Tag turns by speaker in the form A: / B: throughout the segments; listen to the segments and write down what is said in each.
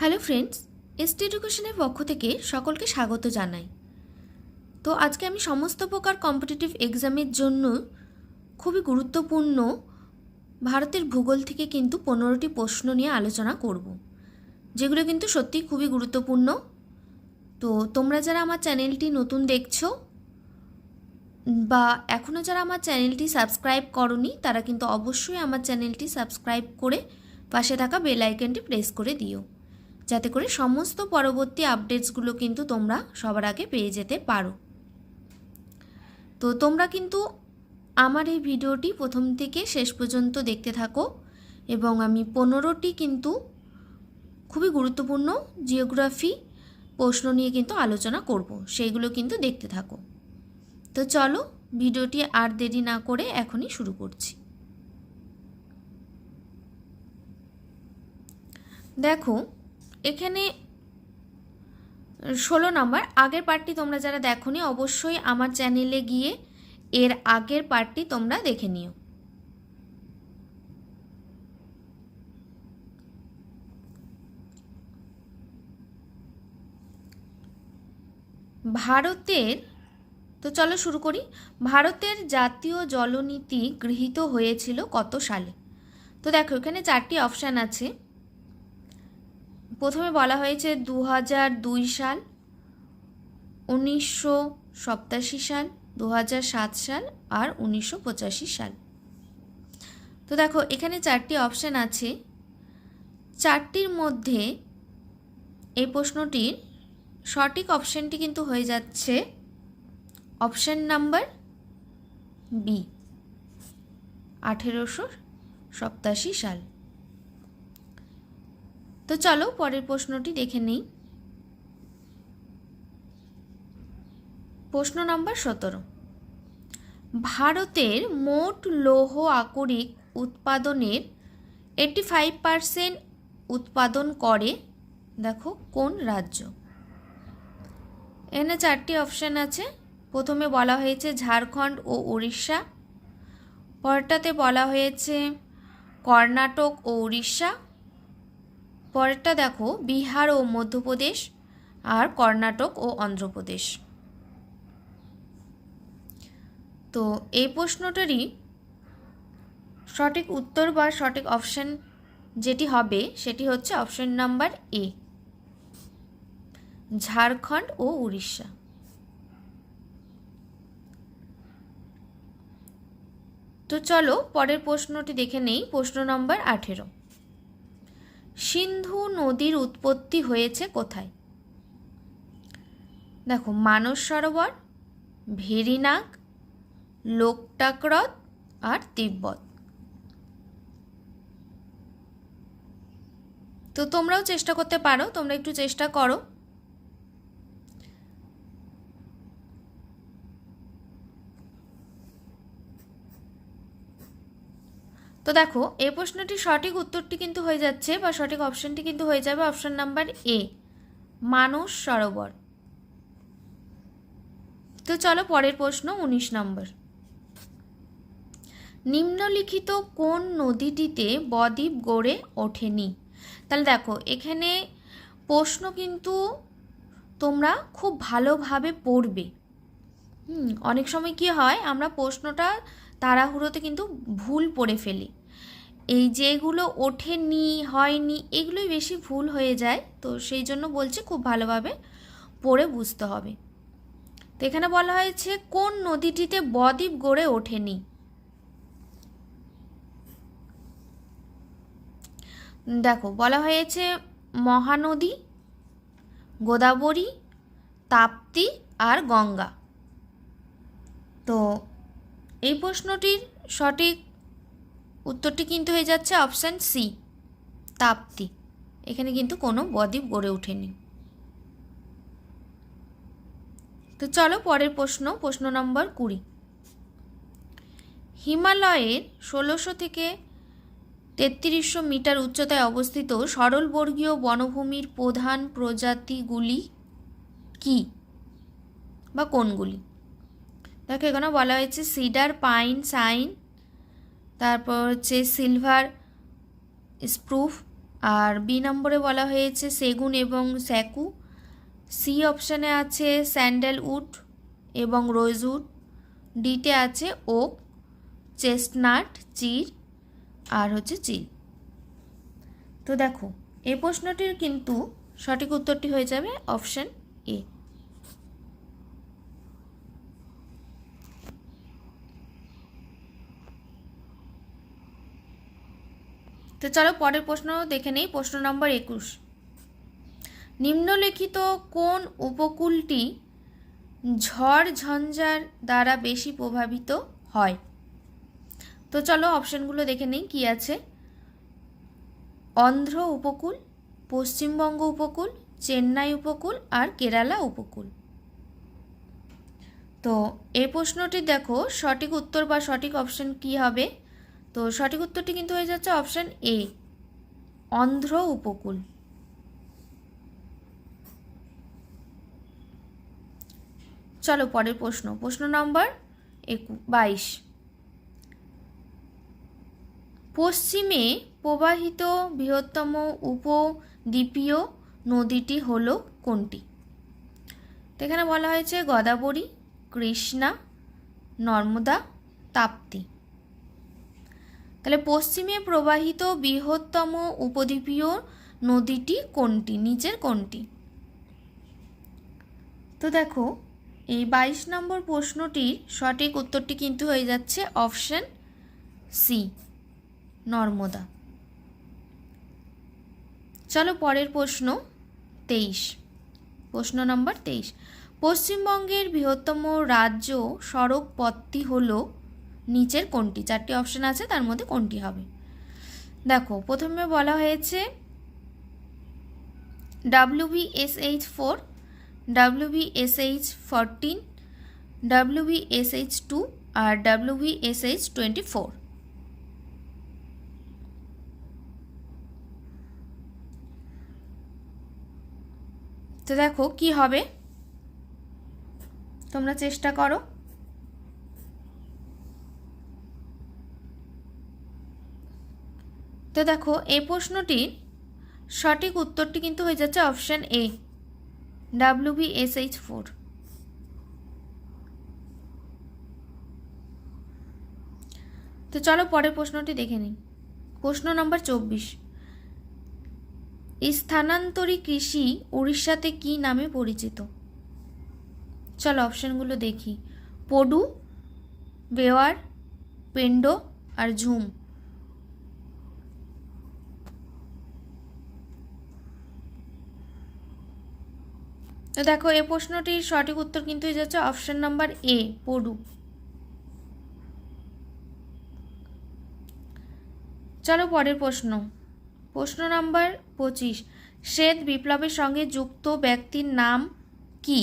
A: Hello friends, ST এডুকেশনের পক্ষ থেকে সকলকে স্বাগত জানাই। তো আজকে আমি সমস্ত প্রকার কম্পিটিটিভ এক্সামের জন্য খুবই গুরুত্বপূর্ণ ভারতের ভূগোল থেকে কিন্তু 15টি প্রশ্ন নিয়ে আলোচনা করব, যেগুলো কিন্তু সত্যিই খুবই গুরুত্বপূর্ণ। তো তোমরা যারা আমার চ্যানেলটি নতুন দেখছো বা এখনও যারা আমার চ্যানেলটি সাবস্ক্রাইব করোনি, তারা কিন্তু অবশ্যই আমার চ্যানেলটি সাবস্ক্রাইব করে পাশে থাকা বেল আইকনটি প্রেস করে দিও, যাতে করে সমস্ত পরবর্তী আপডেটসগুলো কিন্তু তোমরা সবার আগে পেয়ে যেতে পারো। তো তোমরা কিন্তু আমার এই ভিডিওটি প্রথম থেকে শেষ পর্যন্ত দেখতে থাকো, এবং আমি 15টি কিন্তু খুবই গুরুত্বপূর্ণ জিওগ্রাফি প্রশ্ন নিয়ে কিন্তু আলোচনা করব, সেইগুলো কিন্তু দেখতে থাকো। তো চলো ভিডিওটি আর দেরি না করে এখনই শুরু করছি। দেখো এখানে 16 নম্বর আগের পার্টটি তোমরা যারা দেখোনি অবশ্যই আমার চ্যানেলে গিয়ে এর আগের পার্টটি তোমরা দেখে নিও। ভারতের, তো চলো শুরু করি। ভারতের জাতীয় জলনীতি গৃহীত হয়েছিল কত সালে? তো দেখো এখানে 4টি অপশান আছে। প্রথমে বলা হয়েছে 2002 সাল, 1987 সাল, 2007 সাল আর 1985 সাল। তো দেখো এখানে 4টি অপশান আছে। 4টির মধ্যে এই প্রশ্নটির সঠিক অপশানটি কিন্তু হয়ে যাচ্ছে অপশান নাম্বার বি, 1887 সাল। তো চলো পরের প্রশ্নটি দেখে নিই। প্রশ্ন নাম্বার 17, ভারতের মোট লৌহ আকরিক উৎপাদনের 85% উৎপাদন করে দেখো কোন রাজ্য? এখানে 4টি অপশান আছে। প্রথমে বলা হয়েছে ঝাড়খণ্ড ও উড়িষ্যা, পরেরটাতে বলা হয়েছে কর্ণাটক ও উড়িষ্যা, পরেরটা দেখো বিহার ও মধ্যপ্রদেশ, আর কর্ণাটক ও অন্ধ্রপ্রদেশ। তো এই প্রশ্নটারই সঠিক উত্তর বা সঠিক অপশান যেটি হবে সেটি হচ্ছে অপশান নাম্বার এ, ঝাড়খণ্ড ও উড়িষ্যা। তো চলো পরের প্রশ্নটি দেখে নেই। প্রশ্ন নম্বর 18, সিন্ধু নদীর উৎপত্তি হয়েছে কোথায়? দেখো মানস সরোবর, ভেরিনাগ, লোকটাক হ্রদ আর তিব্বত। তো তোমরাও চেষ্টা করতে পারো, তোমরা একটু চেষ্টা করো। তো দেখো এই প্রশ্নটির সঠিক উত্তরটি কিন্তু হয়ে যাচ্ছে বা সঠিক অপশানটি কিন্তু হয়ে যাবে option number A, Manas Sarovar. তো চলো পরের প্রশ্ন 19 নম্বর, নিম্নলিখিত কোন নদীটিতে বদ্বীপ গড়ে ওঠেনি? তাহলে দেখো এখানে প্রশ্ন কিন্তু তোমরা খুব ভালোভাবে পড়বে। অনেক সময় কি হয়, আমরা প্রশ্নটা তাড়াহুড়োতে কিন্তু ভুল পড়ে ফেলি। এই যেগুলো ওঠেনি, হয়নি, এগুলোই বেশি ভুল হয়ে যায়। তো সেই জন্য বলছি খুব ভালোভাবে পড়ে বুঝতে হবে। তো এখানে বলা হয়েছে কোন নদীটিতে বদ্বীপ গড়ে ওঠেনি? দেখো বলা হয়েছে মহানদী, গোদাবরী, তাপ্তি আর গঙ্গা। তো এই প্রশ্নটির সঠিক উত্তরটি কিন্তু হয়ে যাচ্ছে অপশান সি, তাপ্তি। এখানে কিন্তু কোনো বদ্বীপ গড়ে ওঠেনি। তো চলো পরের প্রশ্ন, প্রশ্ন নম্বর 20, হিমালয়ের 1600 থেকে 3300 মিটার উচ্চতায় অবস্থিত সরলবর্গীয় বনভূমির প্রধান প্রজাতিগুলি কি বা কোনগুলি? দেখো এখানে বলা হয়েছে সিডার, পাইন, সাইন, তারপর হচ্ছে সিলভার স্প্রুফ, আর বি নম্বরে বলা হয়েছে সেগুন এবং স্যাকু। সি অপশানে আছে স্যান্ডেলউড এবং রোজউড। ডিতে আছে ওক, চেস্টনাট, চির আর হচ্ছে চিল। তো দেখো এই প্রশ্নটির কিন্তু সঠিক উত্তরটি হয়ে যাবে অপশান এ। তো চলো পরের প্রশ্ন দেখে নেই। প্রশ্ন নম্বর 21, নিম্নলিখিত কোন উপকূলটি ঝড় ঝঞ্ঝার দ্বারা বেশি প্রভাবিত হয়? তো চলো অপশানগুলো দেখে নেই কি আছে। অন্ধ্র উপকূল, পশ্চিমবঙ্গ উপকূল, চেন্নাই উপকূল আর কেরালা উপকূল। তো এই প্রশ্নটি দেখো সঠিক উত্তর বা সঠিক অপশান কি হবে? তো সঠিক উত্তরটি কিন্তু হয়ে যাচ্ছে অপশান এ, অন্ধ্র উপকূল। চলো পরের প্রশ্ন, প্রশ্ন নম্বর 22, পশ্চিমে প্রবাহিত বৃহত্তম উপদ্বীপীয় নদীটি হলো কোনটি? তো এখানে বলা হয়েছে গোদাবরী, কৃষ্ণা, নর্মদা, তাপ্তি। তাহলে পশ্চিমে প্রবাহিত বৃহত্তম উপদ্বীপীয় নদীটি কোনটি, নিচের কোনটি? তো দেখো এই 22 নম্বর প্রশ্নটির সঠিক উত্তরটি কিন্তু হয়ে যাচ্ছে অপশান সি, নর্মদা। চলো পরের প্রশ্ন 23, প্রশ্ন নম্বর 23, পশ্চিমবঙ্গের বৃহত্তম রাজ্য সড়ক পথটি হলো নিচের কোনটি? 4টি অপশান আছে, তার মধ্যে কোনটি হবে? দেখো প্রথমে বলা হয়েছে WBSH4, WBSH14, WBSH2 আর WBSH24। তো দেখো কি হবে, তোমরা চেষ্টা করো। তো দেখো এই প্রশ্নটির সঠিক উত্তরটি কিন্তু হয়ে যাচ্ছে অপশান এ, WBSH4। তো চলো পরের প্রশ্নটি দেখে নিই। প্রশ্ন নম্বর 24, স্থানান্তরী কৃষি উড়িষ্যাতে কি নামে পরিচিত? চলো অপশানগুলো দেখি। পডু, বেওয়ার, পেন্ডো আর ঝুম। তো দেখো এই প্রশ্নটির সঠিক উত্তর কিন্তু হয়ে যাচ্ছে অপশান নাম্বার এ, পডু। চলো পরের প্রশ্ন, প্রশ্ন নাম্বার 25, শ্বেত বিপ্লবের সঙ্গে যুক্ত ব্যক্তির নাম কি?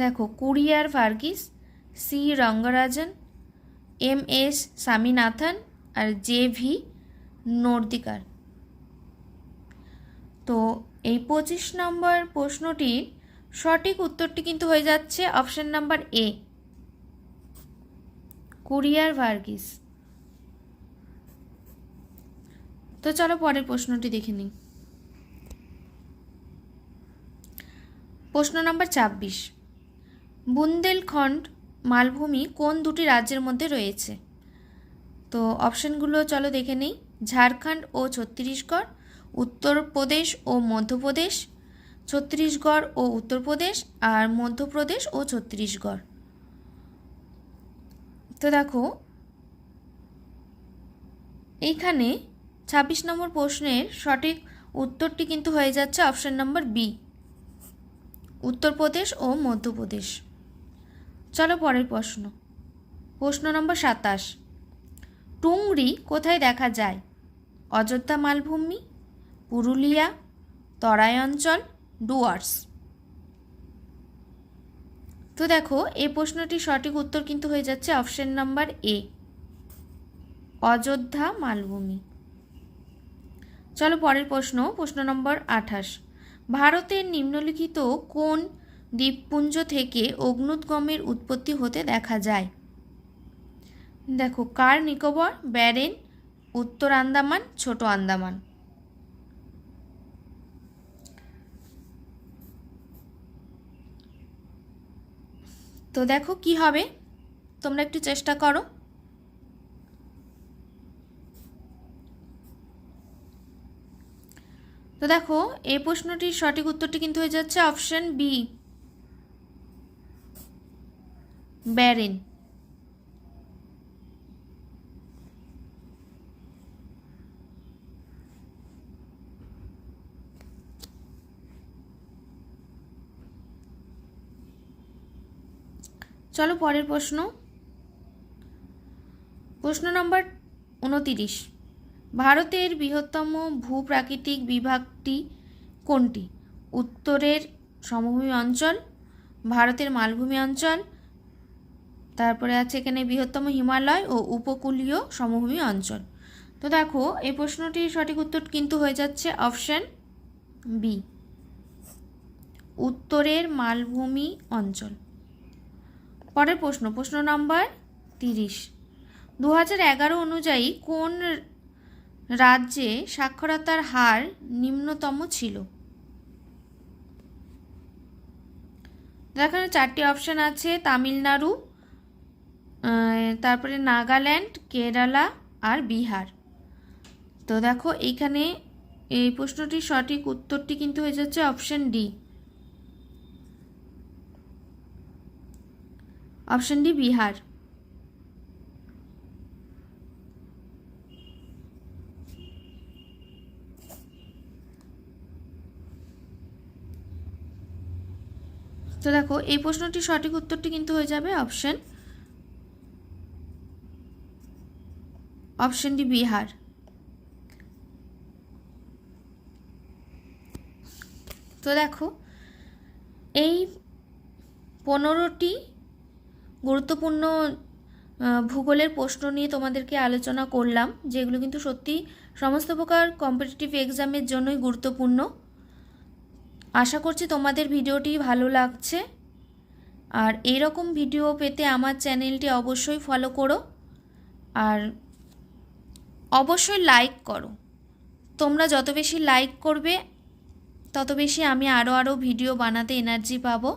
A: দেখো কুরিয়ার ভার্গিস, সি রঙ্গরাজন, MS স্বামীনাথন আর JV নর্দিকার। তো এই 25 নম্বর প্রশ্নটির সঠিক উত্তরটি কিন্তু হয়ে যাচ্ছে option number A, courier Verghese. তো চলো পরের প্রশ্নটি দেখে নিই। প্রশ্ন নম্বর 26, বুন্দেলখণ্ড মালভূমি কোন দুটি রাজ্যের মধ্যে রয়েছে? তো অপশানগুলো চলো দেখে নিই। ঝাড়খণ্ড ও ছত্তিশগড়, উত্তরপ্রদেশ ও মধ্যপ্রদেশ, ছত্তিশগড় ও উত্তরপ্রদেশ আর মধ্যপ্রদেশ ও ছত্তিশগড়। তো দেখো এইখানে 26 নম্বর প্রশ্নের সঠিক উত্তরটি কিন্তু হয়ে যাচ্ছে অপশান নম্বর বি, উত্তরপ্রদেশ ও মধ্যপ্রদেশ। চলো পরের প্রশ্ন, প্রশ্ন নম্বর 27, টুংরি কোথায় দেখা যায়? অযোধ্যা মালভূমি, পুরুলিয়া, তরাই অঞ্চল, ডুয়ার্স। তো দেখো এই প্রশ্নটির সঠিক উত্তর কিন্তু হয়ে যাচ্ছে অপশান নাম্বার এ, অযোধ্যা মালভূমি। চলো পরের প্রশ্ন, প্রশ্ন নম্বর 28, ভারতের নিম্নলিখিত কোন দ্বীপপুঞ্জ থেকে অগ্ন্যুৎগমের উৎপত্তি হতে দেখা যায়? দেখো কার নিকোবর, ব্যারেন, উত্তর আন্দামান, ছোট আন্দামান। তো দেখো কি হবে, তোমরা একটু চেষ্টা করো। তো দেখো এই প্রশ্নটির সঠিক উত্তরটি কিন্তু হয়ে যাচ্ছে অপশন বি, ব্যারেন। চলো পরের প্রশ্ন। প্রশ্ন নম্বর 29, ভারতের বৃহত্তম ভূপ্রাকৃতিক বিভাগটি কোনটি? উত্তরের সমভূমি অঞ্চল, ভারতের মালভূমি অঞ্চল, তারপরে আছে এখানে বৃহত্তম হিমালয় ও উপকূলীয় সমভূমি অঞ্চল। তো দেখো এই প্রশ্নটির সঠিক উত্তর কিন্তু হয়ে যাচ্ছে অপশন বি, উত্তরের মালভূমি অঞ্চল। পরের প্রশ্ন, প্রশ্ন নম্বর 30, 2011 অনুযায়ী কোন রাজ্যে সাক্ষরতার হার নিম্নতম ছিল? এখানে 4টি অপশান আছে, তামিলনাড়ু, তারপরে নাগাল্যান্ড, কেরালা আর বিহার। তো দেখো এইখানে এই প্রশ্নটির সঠিক উত্তরটি কিন্তু হয়ে যাচ্ছে option D, option D Bihar. তো দেখো এই প্রশ্নটির সঠিক উত্তরটি কিন্তু হয়ে যাবে অপশন ডি বিহার। তো দেখো এই 15টি গুরুত্বপূর্ণ ভূগোলের প্রশ্ন নিয়ে তোমাদেরকে আলোচনা করলাম, যেগুলো কিন্তু সত্যি সমস্ত প্রকার কম্পিটিটিভ এক্সামের জন্যই গুরুত্বপূর্ণ। আশা করছি তোমাদের ভিডিওটি ভালো লাগছে, আর এইরকম ভিডিও পেতে আমার চ্যানেলটি অবশ্যই ফলো করো, আর অবশ্যই লাইক করো। তোমরা যত বেশি লাইক করবে তত বেশি আমি আরও ভিডিও বানাতে এনার্জি পাবো।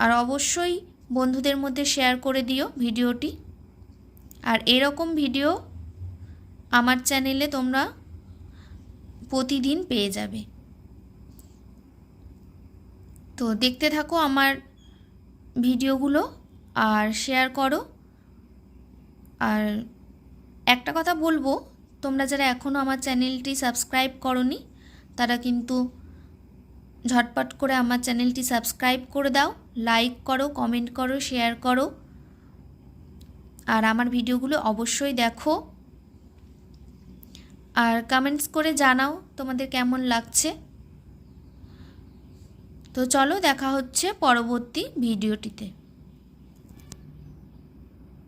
A: আর অবশ্যই বন্ধুদের মধ্যে শেয়ার করে দিও ভিডিওটি। আর এরকম ভিডিও আমার চ্যানেলে তোমরা প্রতিদিন পেয়ে যাবে। তো দেখতে থাকো আমার ভিডিওগুলো আর শেয়ার করো। আর একটা কথা বলবো, তোমরা যারা এখনও আমার চ্যানেলটি সাবস্ক্রাইব করোনি তারা কিন্তু ঝটপট করে আমার চ্যানেলটি সাবস্ক্রাইব করে দাও, লাইক করো, কমেন্ট করো, শেয়ার করো। আর আমার ভিডিওগুলো অবশ্যই দেখো, আর কমেন্টস করে জানাও তোমাদের কেমন লাগছে। তো চলো দেখা হচ্ছে পরবর্তী ভিডিওটিতে।